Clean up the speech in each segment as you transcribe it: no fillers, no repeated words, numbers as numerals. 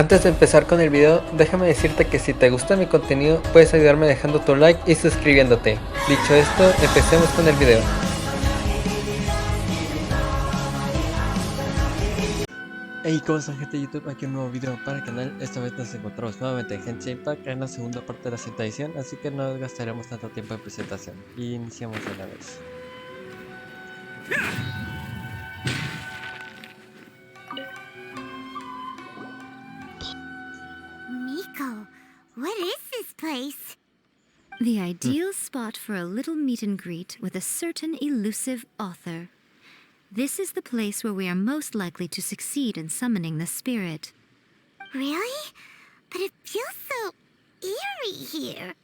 Antes de empezar con el video, déjame decirte que si te gusta mi contenido, puedes ayudarme dejando tu like y suscribiéndote. Dicho esto, empecemos con el video. Hey, ¿cómo están, gente de YouTube? Aquí un nuevo video para el canal. Esta vez nos encontramos nuevamente en Genshin Impact en la segunda parte de la quinta edición, así que no gastaremos tanto tiempo en presentación. Y iniciamos de una vez. Miko, what is this place? The ideal spot for a little meet and greet with a certain elusive author. This is the place where we are most likely to succeed in summoning the spirit. Really? But it feels so eerie here.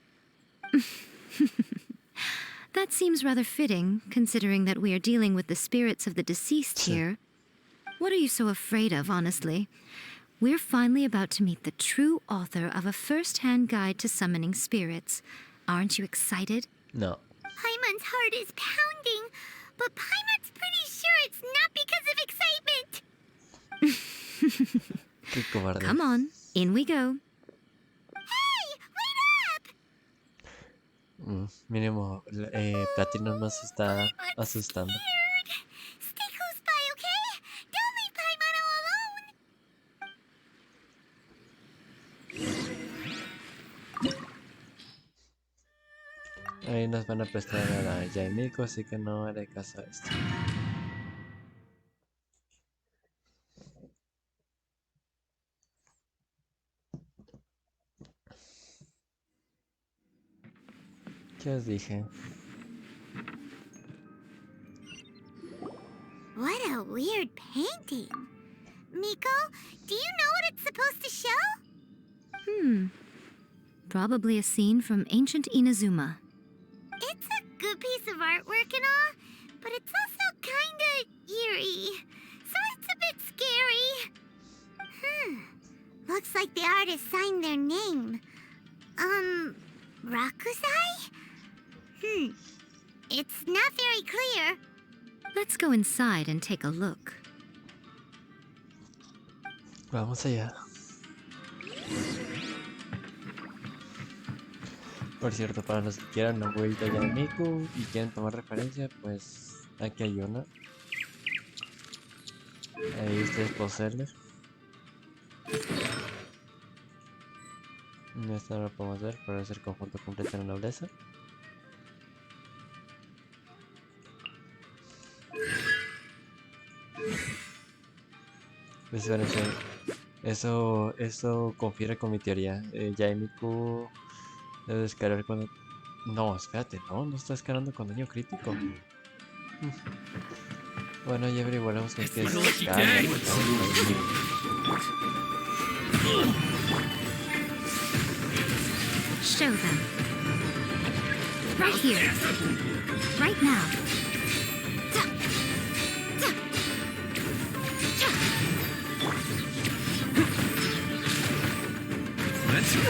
That seems rather fitting, considering that we are dealing with the spirits of the deceased here. What are you so afraid of, honestly? We're finally about to meet the true author of a first-hand guide to summoning spirits. Aren't you excited? No. Paimon's heart is pounding, but Paimon's pretty sure it's not because of excitement. Qué cobarde. Come on, in we go. Hey, wait up! Mínimo, Platino nos está asustando. Scared. Stay close by, okay? Don't leave Paimon all alone. Ahí nos van a prestar a la Yaimiko, así que no haré caso a esto. ¿Qué os dije? What a weird painting. Miko, do you know what it's supposed to show? Probably a scene from ancient Inazuma. It's a good piece of artwork and all, but it's also kinda eerie. So it's a bit scary. Looks like the artist signed their name. Rakusai? It's not very clear. Let's go inside and take a look. Vamos allá. Por cierto, para los que quieran la vuelta a Yaimiko y quieren tomar referencia, pues aquí hay una. Ahí ustedes poseerles. Esta no lo podemos ver, pero es el conjunto completo de la nobleza. Pues espérense, eso confiere con mi teoría. Yaimiko debe descargar cuando... No, espérate, no está descargando con daño crítico. Bueno, ya averiguaremos con qué descarga. Show them. Right here. Right now. Let's go!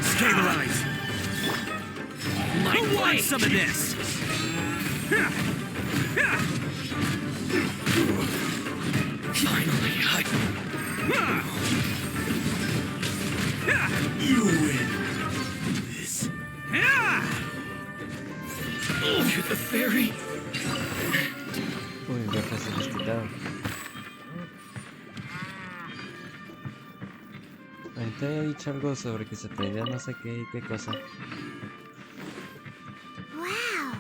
Stabilize! I want some of this! Finally, you win this. You're the fairy. Uy, ya casi desquitado. Ahorita he dicho algo sobre que se perdía no sé qué cosa. Wow,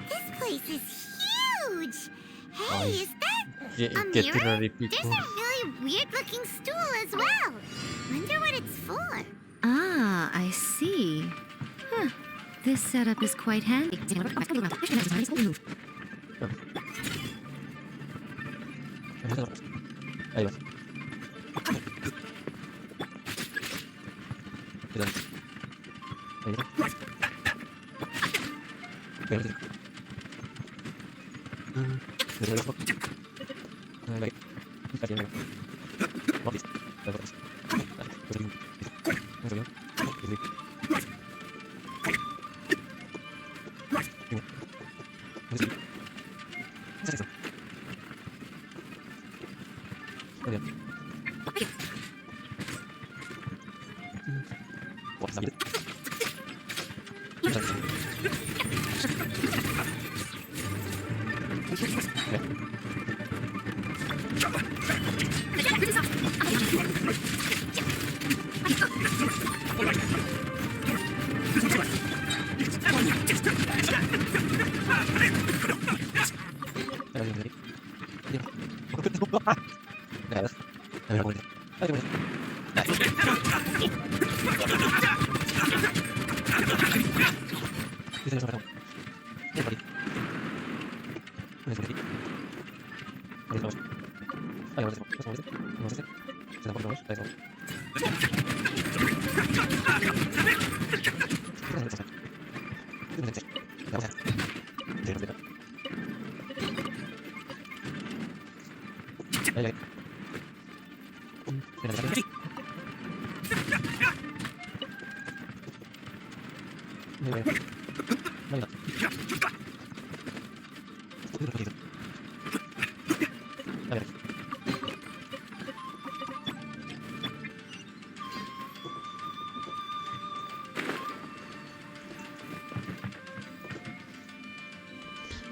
this place is huge. Hey, Ay, is that qué a mirror? terrorífico. There's a really weird-looking stool as well. Wonder what it's for. Ah, I see. Huh. This setup is quite handy. Ahí va. Cuidado. Ahí va. Espérate. Muy bien.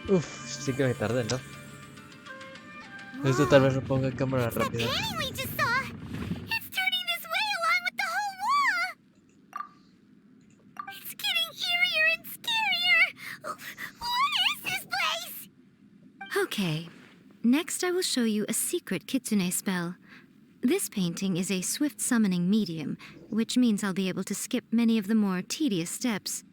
Uf, sí que me tardé, ¿no? Esto tal vez lo ponga en cámara That rápida. painting we just saw! It's turning this way along with the whole wall! It's getting eerier and scarier! What is this place? Okay. Next, I will show you a secret kitsune spell. This painting is a swift summoning medium, which means I'll be able to skip many of the more tedious steps.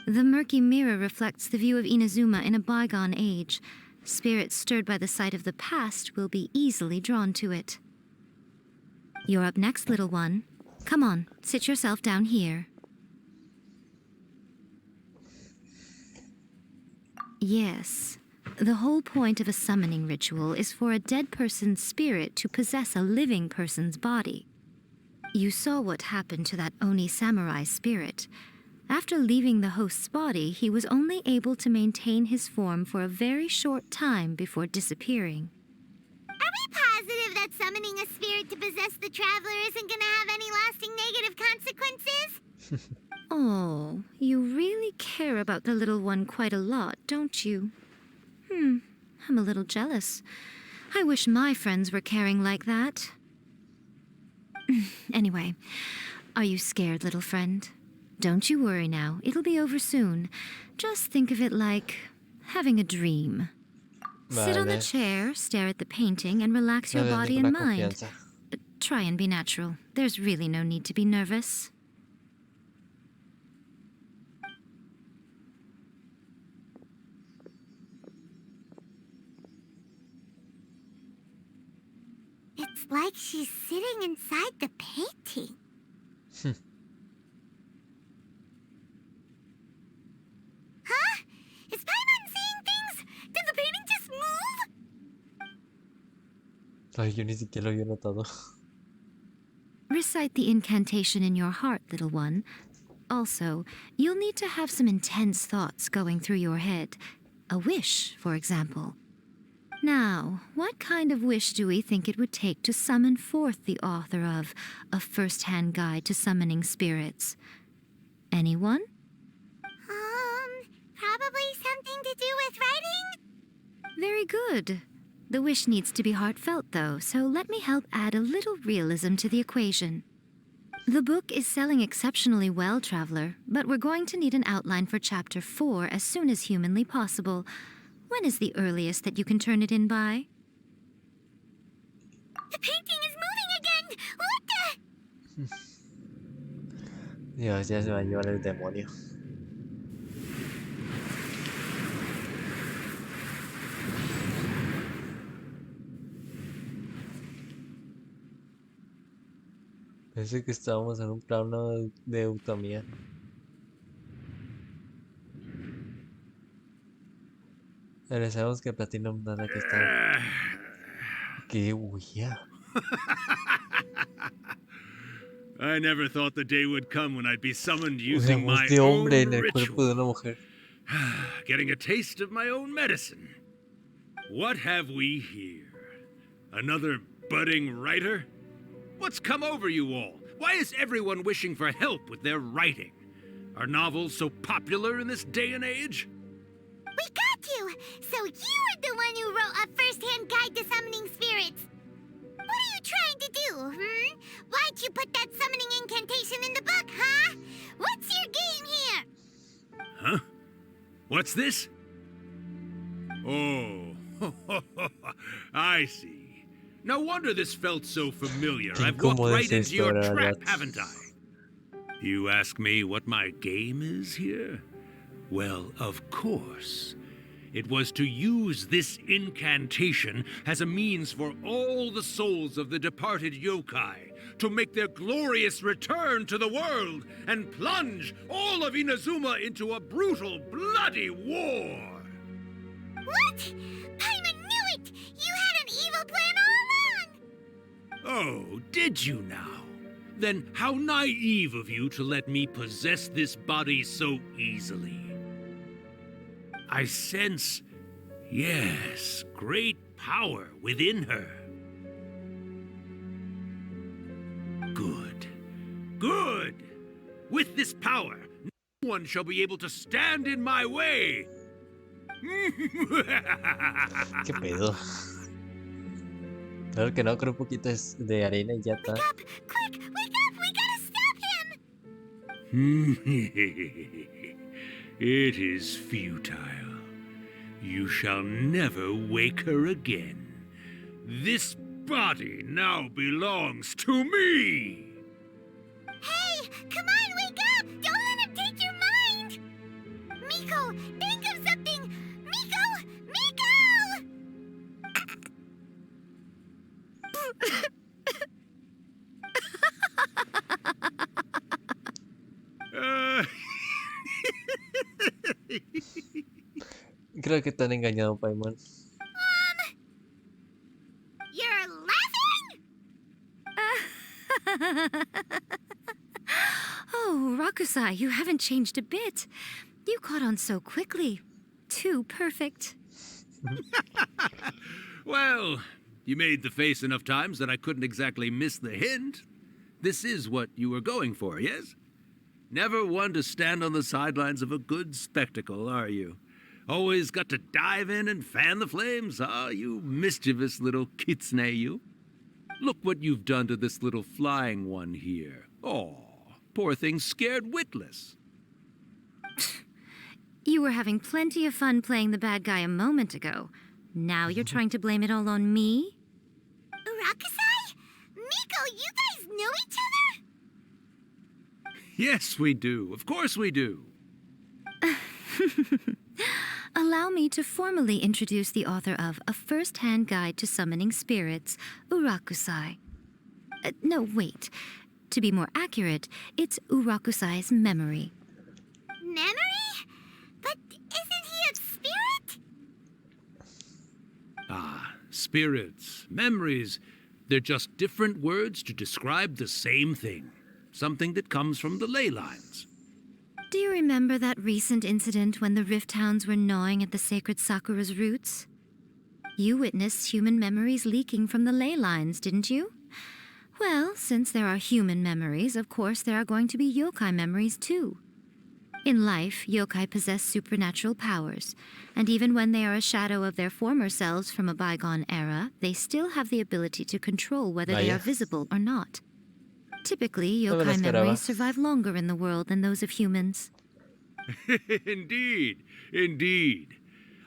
The murky mirror reflects the view of Inazuma in a bygone age. Spirits stirred by the sight of the past will be easily drawn to it. You're up next, little one. Come on, sit yourself down here. Yes. The whole point of a summoning ritual is for a dead person's spirit to possess a living person's body. You saw what happened to that Oni samurai spirit. After leaving the host's body, he was only able to maintain his form for a very short time before disappearing. Are we positive that summoning a spirit to possess the traveler isn't gonna have any lasting negative consequences? Oh, you really care about the little one quite a lot, don't you? I'm a little jealous. I wish my friends were caring like that. Anyway, are you scared, little friend? Don't you worry now, it'll be over soon. Just think of it like having a dream. Sit on the Vale. chair, stare at the painting, and relax your Dale body ninguna and mind. confianza. Try and be natural. There's really no need to be nervous. It's like she's sitting inside the painting. Huh? Is Paimon seeing things? Did the painting just move? Ay, yo ni siquiera lo había notado. Recite the incantation in your heart, little one. Also, you'll need to have some intense thoughts going through your head. A wish, for example. Now, what kind of wish do we think it would take to summon forth the author of A First-Hand Guide to Summoning Spirits? Anyone? Probably something to do with writing? Very good. The wish needs to be heartfelt, though, so let me help add a little realism to the equation. The book is selling exceptionally well, Traveler, but we're going to need an outline for Chapter 4 as soon as humanly possible. When is the earliest that you can turn it in by? The painting is moving again! What the? Dios, ya se va a llevar el demonio. Pensé que estábamos en un plano de eutomía. Sabemos que Platinum nada que está. ¡Qué huía! I never thought the day would come when I'd be summoned using Una voz my de own hombre en el cuerpo de ritual. una mujer. Getting a taste of my own medicine. What have we here? Another budding writer? What's come over you all? Why is everyone wishing for help with their writing? Are novels so popular in this day and age? We got you! So you're the one who wrote a first-hand guide to summoning spirits. What are you trying to do, Why'd you put that summoning incantation in the book, huh? What's your game here? Huh? What's this? Oh, I see. No wonder this felt so familiar. Qué I've walked incómodo right es into esto, your la trap, verdad. haven't I? You ask me what my game is here? Well, of course. It was to use this incantation as a means for all the souls of the departed yokai to make their glorious return to the world and plunge all of Inazuma into a brutal, bloody war. What? Paimon knew it! You had an evil plan all along! Oh, did you now? Then how naive of you to let me possess this body so easily. I sense, yes, great power within her. Good. Good! With this power, no one shall be able to stand in my way. ¿Qué pedo? Claro que no, creo un poquito es de arena y ya está. Wake up! Quick! Wake up! We gotta stop him! It is futile. You shall never wake her again. This body now belongs to me! Hey! Come on, wake up! Don't let him take your mind! Miko, think of something! Miko! Miko! Creo que te han engañado, Paimon. You're laughing? Oh, Rakusai, you haven't changed a bit. You caught on so quickly. Too perfect. Well, you made the face enough times that I couldn't exactly miss the hint. This is what you were going for, yes? Never one to stand on the sidelines of a good spectacle, are you? Always got to dive in and fan the flames, ah, you mischievous little kitsune, you. Look what you've done to this little flying one here. Oh, poor thing scared witless. You were having plenty of fun playing the bad guy a moment ago. Now you're trying to blame it all on me? Rakusai? Miko, you guys know each other? Yes, we do. Of course we do. Allow me to formally introduce the author of A First-Hand Guide to Summoning Spirits, Urakusai. No, wait. To be more accurate, it's Urakusai's memory. Memory? But isn't he a spirit? Ah, spirits, memories. They're just different words to describe the same thing. Something that comes from the ley lines. Do you remember that recent incident when the Rift Hounds were gnawing at the sacred Sakura's roots? You witnessed human memories leaking from the ley lines, didn't you? Well, since there are human memories, of course there are going to be yokai memories too. In life, yokai possess supernatural powers, and even when they are a shadow of their former selves from a bygone era, they still have the ability to control whether they Vaya. are visible or not. Typically, No me lo yokai esperaba. memories survive longer in the world than those of humans. Indeed, indeed.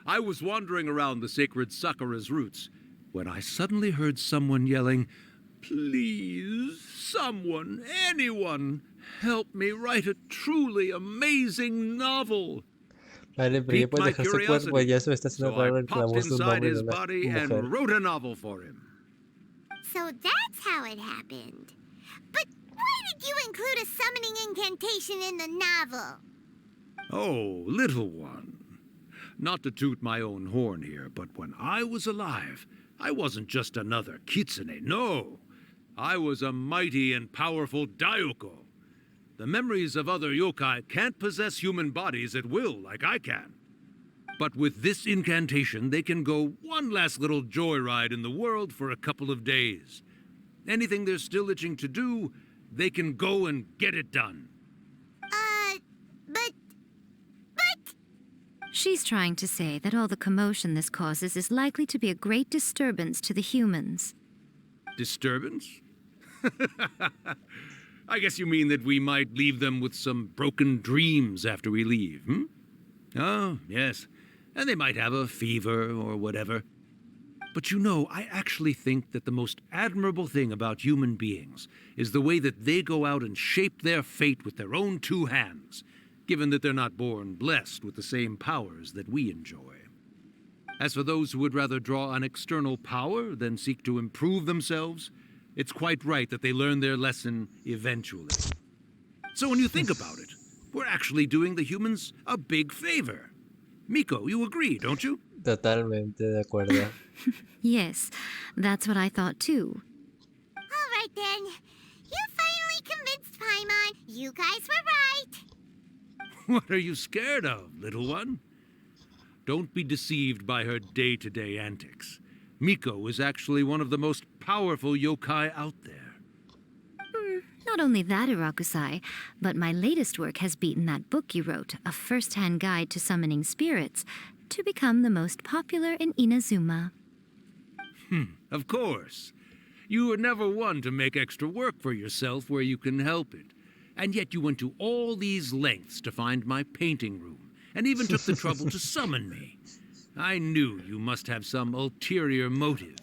I was wandering around the sacred Sakura's roots when I suddenly heard someone yelling, "Please, someone, anyone, help me write a truly amazing novel." Vale, pero ya Piqued puedes my dejar su cuerpo y ya se me está haciendo so I raro el popped voz de un inside hombre y de his una body mujer. and wrote a novel for him. So that's how it happened. But why did you include a summoning incantation in the novel? Oh, little one. Not to toot my own horn here, but when I was alive, I wasn't just another kitsune, no. I was a mighty and powerful Daiyoko. The memories of other yokai can't possess human bodies at will like I can. But with this incantation, they can go one last little joyride in the world for a couple of days. Anything they're still itching to do, they can go and get it done. But... She's trying to say that all the commotion this causes is likely to be a great disturbance to the humans. Disturbance? I guess you mean that we might leave them with some broken dreams after we leave, hmm? Oh, yes. And they might have a fever or whatever. But you know, I actually think that the most admirable thing about human beings is the way that they go out and shape their fate with their own two hands, given that they're not born blessed with the same powers that we enjoy. As for those who would rather draw on external power than seek to improve themselves, it's quite right that they learn their lesson eventually. So when you think about it, we're actually doing the humans a big favor. Miko, you agree, don't you? Totalmente de acuerdo. Yes, that's what I thought too. All right then. You finally convinced Paimon. You guys were right. What are you scared of, little one? Don't be deceived by her day-to-day antics. Miko is actually one of the most powerful yokai out there. Not only that, Irakusai, but my latest work has beaten that book you wrote, A First-Hand Guide to Summoning Spirits, to become the most popular in Inazuma. Of course. You were never one to make extra work for yourself where you can help it. And yet you went to all these lengths to find my painting room, and even took the trouble to summon me. I knew you must have some ulterior motive.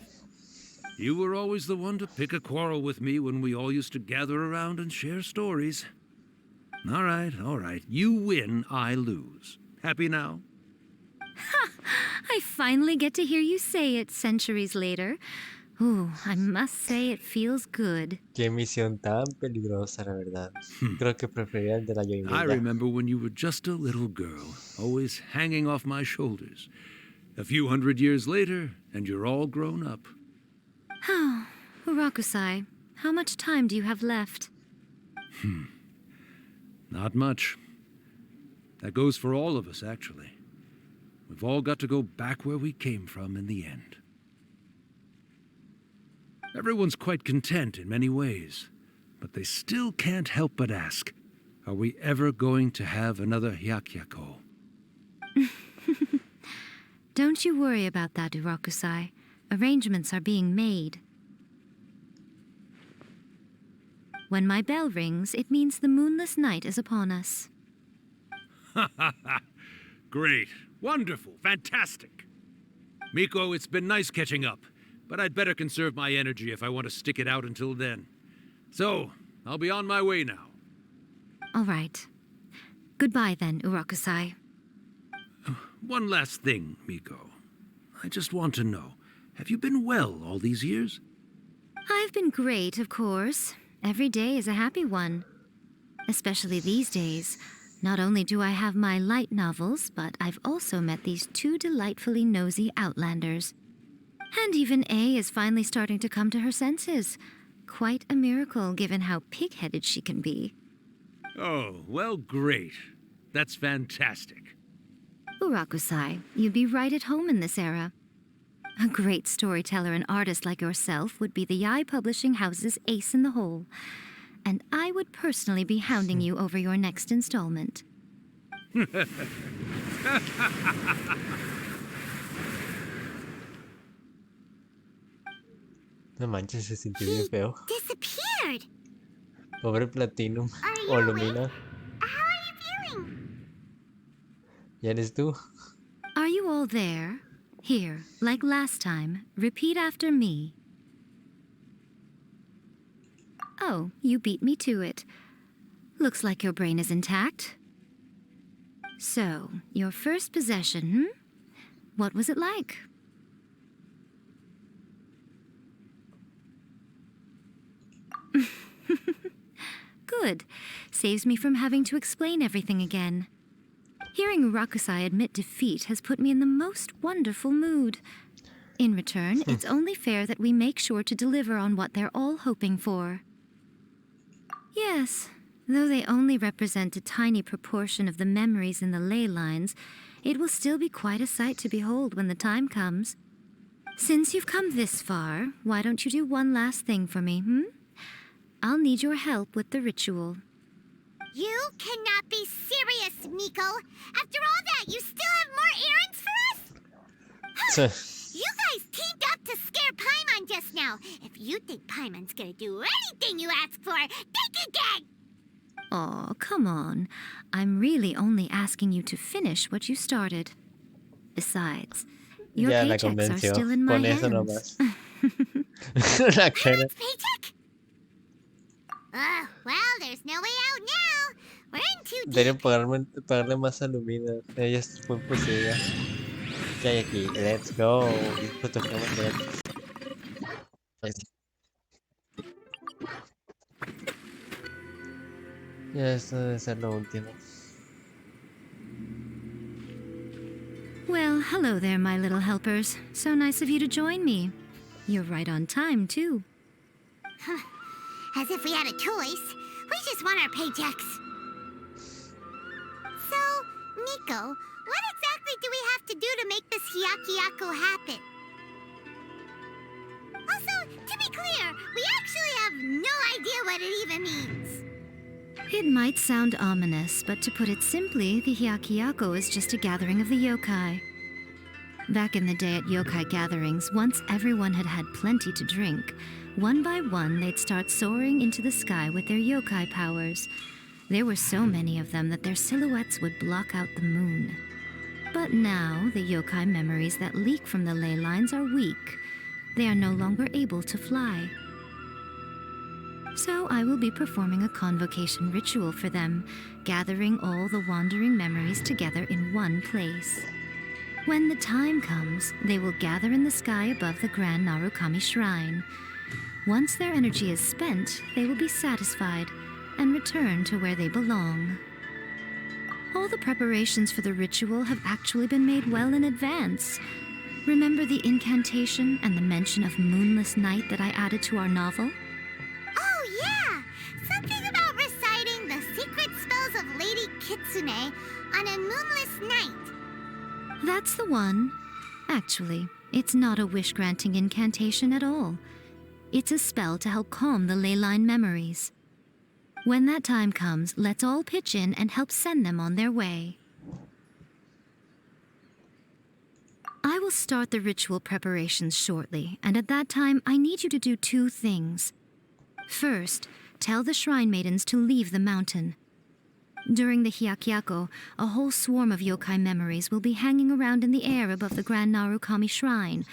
You were always the one to pick a quarrel with me when we all used to gather around and share stories. All right. You win, I lose. Happy now? I finally get to hear you say it centuries later. Ooh, I must say it feels good. Qué misión tan peligrosa, la verdad. Creo que preferiría el de la I Yoimiya. remember when you were just a little girl, always hanging off my shoulders. A few hundred years later, and you're all grown up. Oh, Urakusai, how much time do you have left? Not much. That goes for all of us, actually. We've all got to go back where we came from in the end. Everyone's quite content in many ways, but they still can't help but ask, are we ever going to have another Hyakyako? Don't you worry about that, Urakusai. Arrangements are being made. When my bell rings, it means the moonless night is upon us. Great. Wonderful. Fantastic. Miko, it's been nice catching up, but I'd better conserve my energy if I want to stick it out until then. So, I'll be on my way now. All right. Goodbye then, Urakusai. One last thing, Miko. I just want to know, have you been well all these years? I've been great, of course. Every day is a happy one. Especially these days. Not only do I have my light novels, but I've also met these two delightfully nosy outlanders. And even A is finally starting to come to her senses. Quite a miracle, given how pig-headed she can be. Oh, well, great. That's fantastic. Urakusai, you'd be right at home in this era. A great storyteller and artist like yourself would be the Yae Publishing House's ace in the hole. And I would personally be hounding you over your next installment. No manches, se sintió bien feo. Disappeared. Pobre Platinum. Are you O awake? Lumina. How are you feeling? ¿Ya eres tú? Are you all there? Here, like last time, repeat after me. Oh, you beat me to it. Looks like your brain is intact. So, your first possession, What was it like? Good. Saves me from having to explain everything again. Hearing Rakusai admit defeat has put me in the most wonderful mood. In return, it's only fair that we make sure to deliver on what they're all hoping for. Yes, though they only represent a tiny proportion of the memories in the ley lines, it will still be quite a sight to behold when the time comes. Since you've come this far, why don't you do one last thing for me, I'll need your help with the ritual. You cannot be serious, Miko. After all that, you still have more errands for us? You guys teamed up to scare Paimon just now. If you think Paimon's gonna do anything you ask for, think again! Aw, come on. I'm really only asking you to finish what you started. Besides, your Ya la paychecks are convenció. still in my Con eso hands. nomás. La cara. Paimon's paycheck? Well, there's no way out now. We're in too Deberían deep. pagarle más a Lumina. Ella es muy poseída. ¿Qué hay aquí? Let's go. Disfruto que vamos a ver. Ya esto debe ser lo último. Well, hello there, my little helpers. So nice of you to join me. You're right on time, too. As if we had a choice. We just want our paychecks. So, Miko, what exactly do we have to do to make this Hyakuyaku happen? Also, to be clear, we actually have no idea what it even means. It might sound ominous, but to put it simply, the Hyakuyaku is just a gathering of the yokai. Back in the day at yokai gatherings, once everyone had had plenty to drink, one by one they'd start soaring into the sky with their yokai powers. There were so many of them that their silhouettes would block out the moon. But now, the yokai memories that leak from the ley lines are weak. They are no longer able to fly. So I will be performing a convocation ritual for them, gathering all the wandering memories together in one place. When the time comes, they will gather in the sky above the Grand Narukami Shrine. Once their energy is spent, they will be satisfied and return to where they belong. All the preparations for the ritual have actually been made well in advance. Remember the incantation and the mention of moonless night that I added to our novel? Oh, yeah! Something about reciting the secret spells of Lady Kitsune on a moonless night. That's the one. Actually, it's not a wish-granting incantation at all. It's a spell to help calm the ley line memories. When that time comes, let's all pitch in and help send them on their way. I will start the ritual preparations shortly, and at that time, I need you to do two things. First, tell the shrine maidens to leave the mountain. During the Hyakuyaku, a whole swarm of yokai memories will be hanging around in the air above the Grand Narukami Shrine.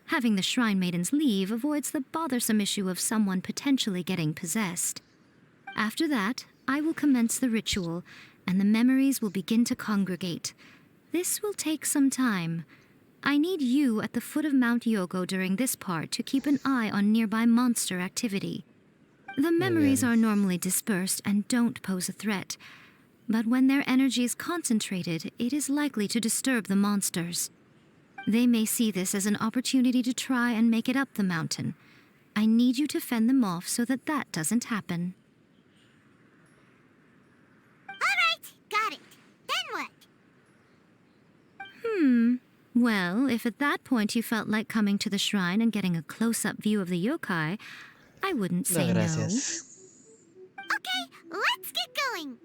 Having the shrine maidens leave avoids the bothersome issue of someone potentially getting possessed. After that, I will commence the ritual, and the memories will begin to congregate. This will take some time. I need you at the foot of Mount Yogo during this part to keep an eye on nearby monster activity. The memories are normally dispersed and don't pose a threat, but when their energy is concentrated, it is likely to disturb the monsters. They may see this as an opportunity to try and make it up the mountain. I need you to fend them off so that that doesn't happen. Alright, got it. Then what? Well, if at that point you felt like coming to the shrine and getting a close-up view of the yokai, I wouldn't No, say no. gracias. Okay, let's get going.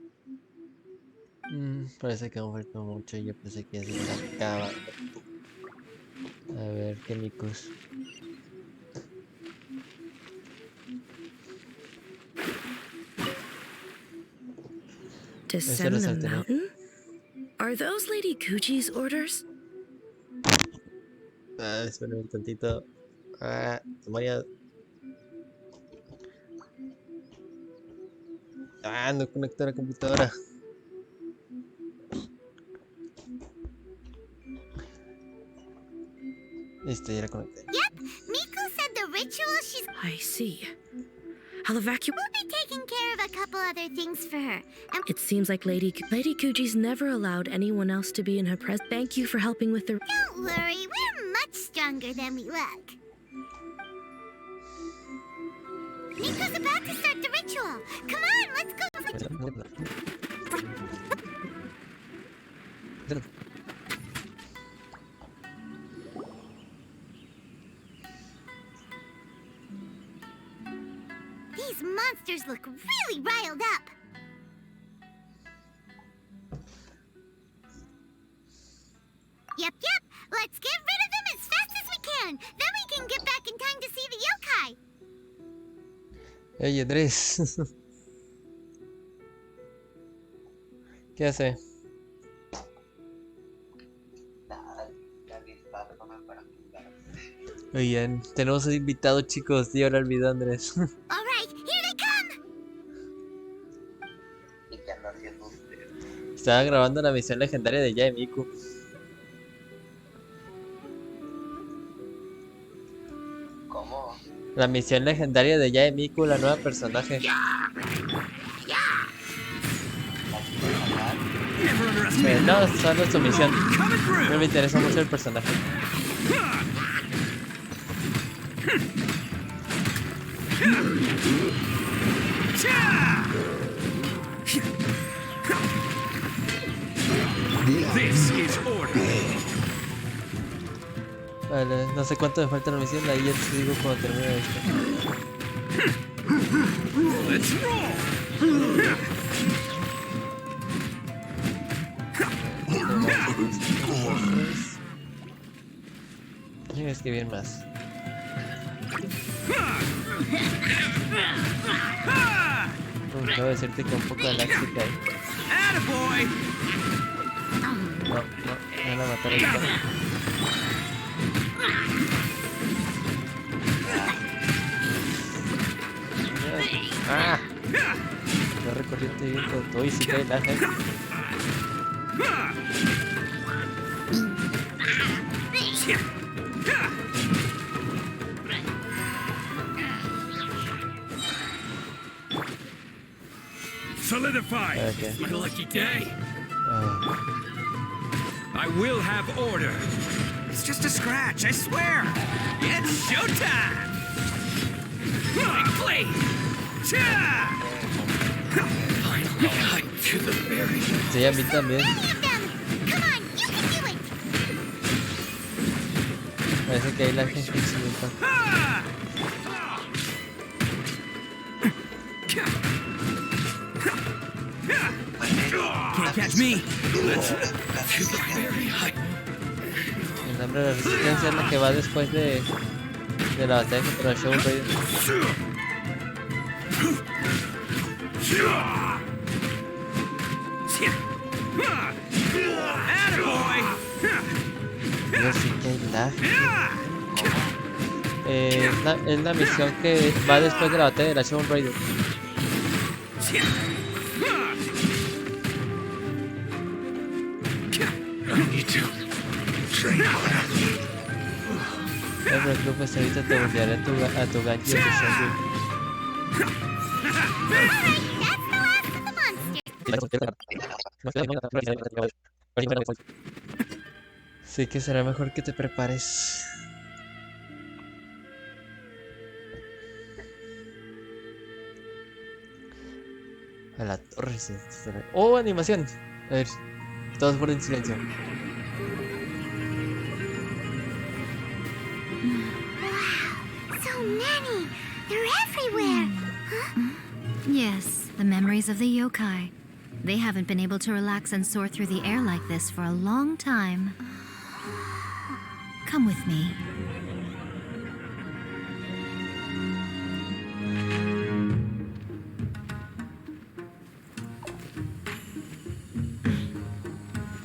Parece que aún falta mucho. Yo pensé que ya se estaba acabando. A ver, qué micos. Descend the saltaré. mountain? Are those Lady Kuji's orders? Espera un tantito. Memoria. No conecto la computadora. Listo, ya la conecté. Yep, Miko said the ritual she's... I see. I'll evacuate. We'll be taking care of a couple other things for her. And It seems like Lady Kuji's never allowed anyone else to be in her presence. Thank you for helping with the... don't worry, we're much stronger stronger than we look. Nico's about to start the ritual. Come on, let's go. These monsters look really riled up. Yep. Let's get rid of them as fast as we can. Then we can get back in time to see the yokai. Ey, Andrés. ¿Qué hace? Oigan, tenemos un invitado, chicos. Ya lo olvidó, Andrés. All right, here they come. ¿Y qué anda haciendo usted? Estaba grabando la misión legendaria de Yaemiku. ¿Cómo? La misión legendaria de Yaemiku, la nueva personaje. No, solo es su misión. No me interesa mucho el personaje. This is order. Vale, no sé cuánto me falta la misión, ahí ya te digo cuando termine esto. Let's roll. Tienes que escribir más. Debo decirte que un poco de láctica ahí. Attaboy. No, me van a matar ahorita. ¡Ah! No recorriente bien con todo y si cae el ángel. Solidify. Okay. My lucky day. Ah, I will have order. It's just a scratch, I swear. It's showtime. Play. Finally, hike to the berry. sí, a mí también. Many of them. Come on, you can do it. Parece que hay el ángel Genshin Impact. Can't catch me. Let's to the berry hike. El nombre de la resistencia es la que va después de la batalla contra el Show Raider. Attaboy. Yo sí que hay lag. Es la misión que va después de la batalla de la Show Raider. No te preocupes, ahorita te voltearé a tu Ganji y a tu Shongu. Alright, that's the last of the monsters. Sí que será mejor que te prepares. A la torre, sí. ¡Oh, animación! A ver, todos guarden silencio. So many. They're everywhere. Huh? Yes, the memories of the yokai. They haven't been able to relax and soar through the air like this for a long time. Come with me.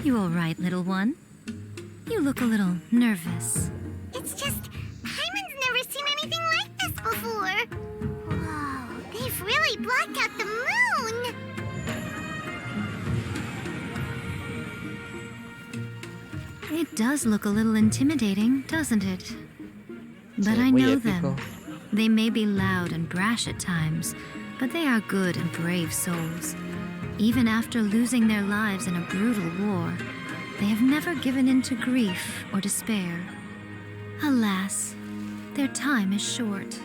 You all right, little one? You look a little nervous. It's just, Hyman's never seen anything like this before. Whoa, they've really blocked out the moon. It does look a little intimidating, doesn't it? But Sí, I muy know épico. them. They may be loud and brash at times, but they are good and brave souls. Even after losing their lives in a brutal war, they have never given in to grief or despair. Alas, their time is short.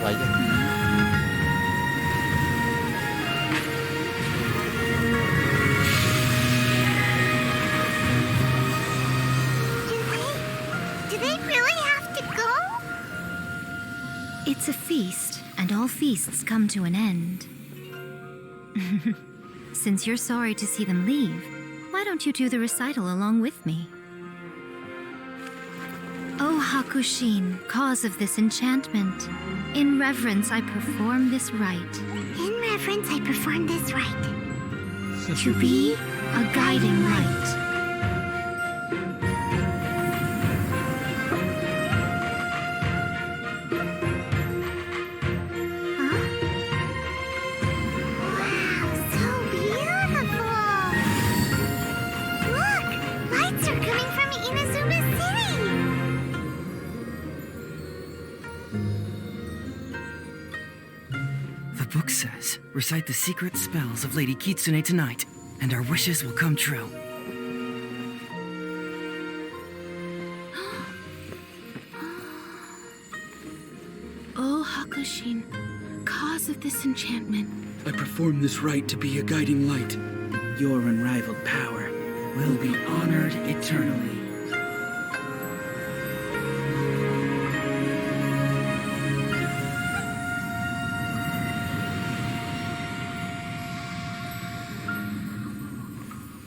Vaya. Do they really have to go? It's a feast, and all feasts come to an end. Since you're sorry to see them leave, why don't you do the recital along with me? O Hakushin, cause of this enchantment, in reverence I perform this rite. In reverence, I perform this rite. To be a guiding light. Huh? Wow, so beautiful! Look! Lights are coming from Inazuma City! The book says, recite the secret spells of Lady Kitsune tonight, and our wishes will come true. O Hakushin, cause of this enchantment. I perform this rite to be a guiding light. Your unrivaled power will be honored eternally.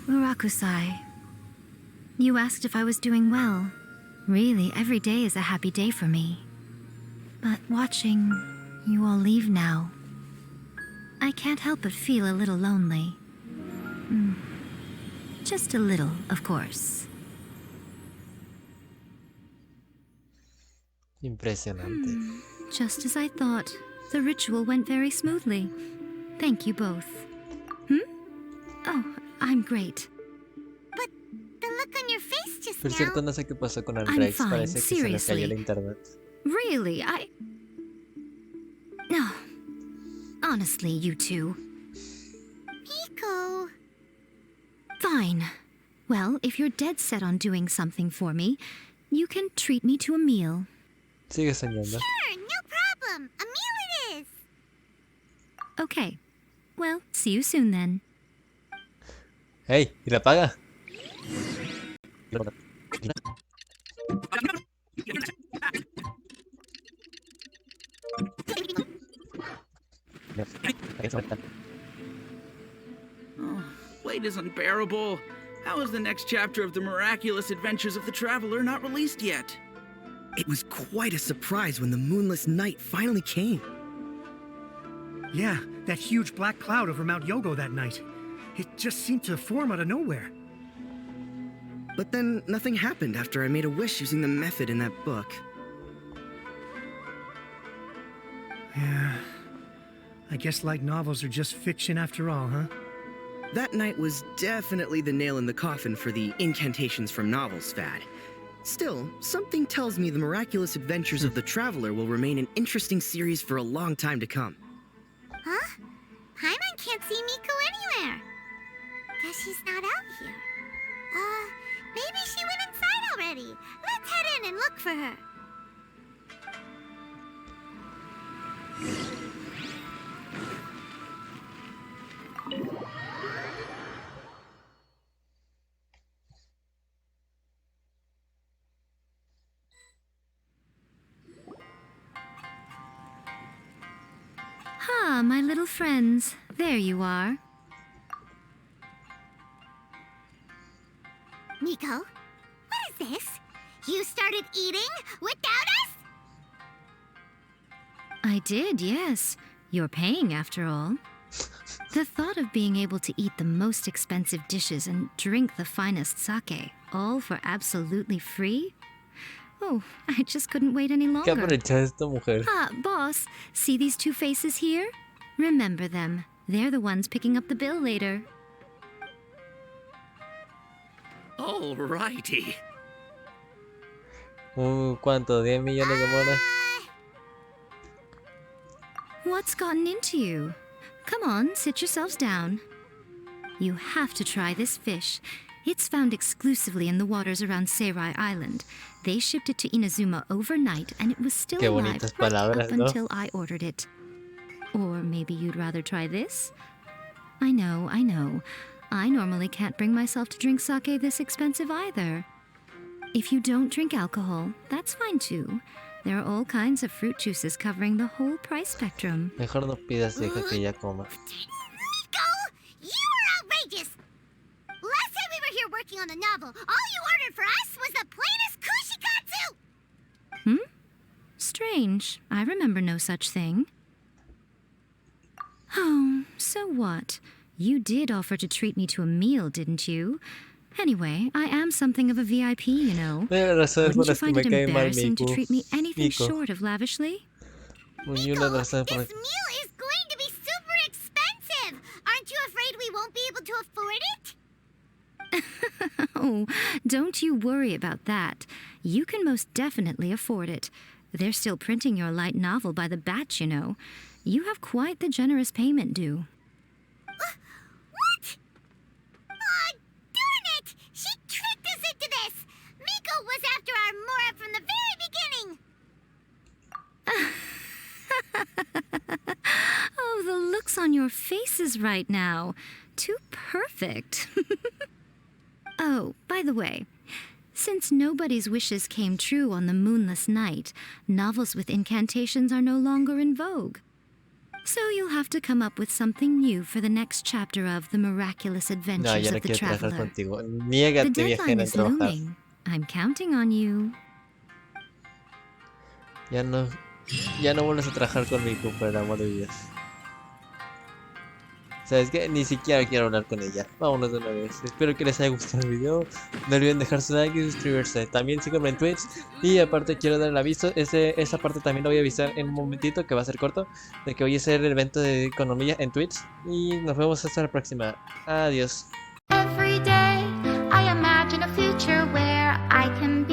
Murakusai, you asked if I was doing well. Really, every day is a happy day for me. But watching you all leave now, I can't help but feel a little lonely. Just a little, of course. Impresionante. Just as I thought, the ritual went very smoothly. Thank you both. Oh, I'm great. But the look on your face just Por now... cierto, no sé qué pasó con el I'm Rex. fine, Parece que se le cayó seriously. el internet. Really, No. Honestly, you two. Miko... Fine. Well, if you're dead set on doing something for me, you can treat me to a meal. Sigue soñando. Sure, no problem. A meal it is. Okay. Well, see you soon then. ¡Hey! ¿Y la paga? Oh, wait is unbearable. How is the next chapter of the miraculous adventures of the traveler not released yet? It was quite a surprise when the moonless night finally came. Yeah, that huge black cloud over Mount Yogo that night. It just seemed to form out of nowhere. But then nothing happened after I made a wish using the method in that book. Yeah. I guess light novels are just fiction after all, huh? That night was definitely the nail in the coffin for the incantations from novels fad. Still, something tells me the miraculous adventures of the traveler will remain an interesting series for a long time to come. Huh? Paimon can't see Miko anywhere. Guess she's not out here. Maybe she went inside already. Let's head in and look for her. Ah, my little friends. There you are. Miko, what is this? You started eating without us? I did, yes. You're paying, after all. The thought of being able to eat the most expensive dishes and drink the finest sake, all for absolutely free? Oh, I just couldn't wait any ¿Qué longer. aprovecha esta mujer? Ah, boss, see these two faces here? Remember them. They're the ones picking up the bill later. Alrighty. ¿Cuánto? ¿10 millones de monedas? What's gotten into you? Come on, sit yourselves down. You have to try this fish. It's found exclusively in the waters around Seirai Island. They shipped it to Inazuma overnight, and it was still Qué alive bonitas right palabras, up ¿no? until I ordered it. Or maybe you'd rather try this? I know. I normally can't bring myself to drink sake this expensive either. If you don't drink alcohol, that's fine too. There are all kinds of fruit juices covering the whole price spectrum. Mejor no pidas, deja que ella coma. Miko! You are outrageous! Last time we were here working on the novel, all you ordered for us was the plainest kushikatsu! Strange. I remember no such thing. Oh, so what? You did offer to treat me to a meal, didn't you? Anyway, I am something of a VIP, you know. Una de las razones por Wouldn't you las que find me it cae mal embarrassing to Miku. treat me anything Miko. short of lavishly? Y una de las razones This por meal las is going to be super expensive! Aren't you afraid we won't be able to afford it? Oh, don't you worry about that. You can most definitely afford it. They're still printing your light novel by the batch, you know. You have quite the generous payment due. What? Aw, darn it! She tricked us into this! Miko was after our Mora from the very beginning! Oh, the looks on your faces right now. Too perfect. Oh, by the way, since nobody's wishes came true on the moonless night, novels with incantations are no longer in vogue. So you'll have to come up with something new for the next chapter of The Miraculous No, Adventures ya no of the quiero trabajar Traveler. contigo. The Niégate, deadline viajera, a is trabajar. looming. I'm counting on you. Ya no vuelves a trabajar conmigo, por el amor de Dios. ¿Sabes qué? Ni siquiera quiero hablar con ella. Vámonos de una vez. Espero que les haya gustado el video. No olviden dejar su like y suscribirse. También síganme en Twitch. Y aparte quiero dar el aviso. Esa parte también lo voy a avisar en un momentito, que va a ser corto. De que voy a hacer el evento de economía en Twitch. Y nos vemos hasta la próxima. Adiós. Every day I imagine a future where I can be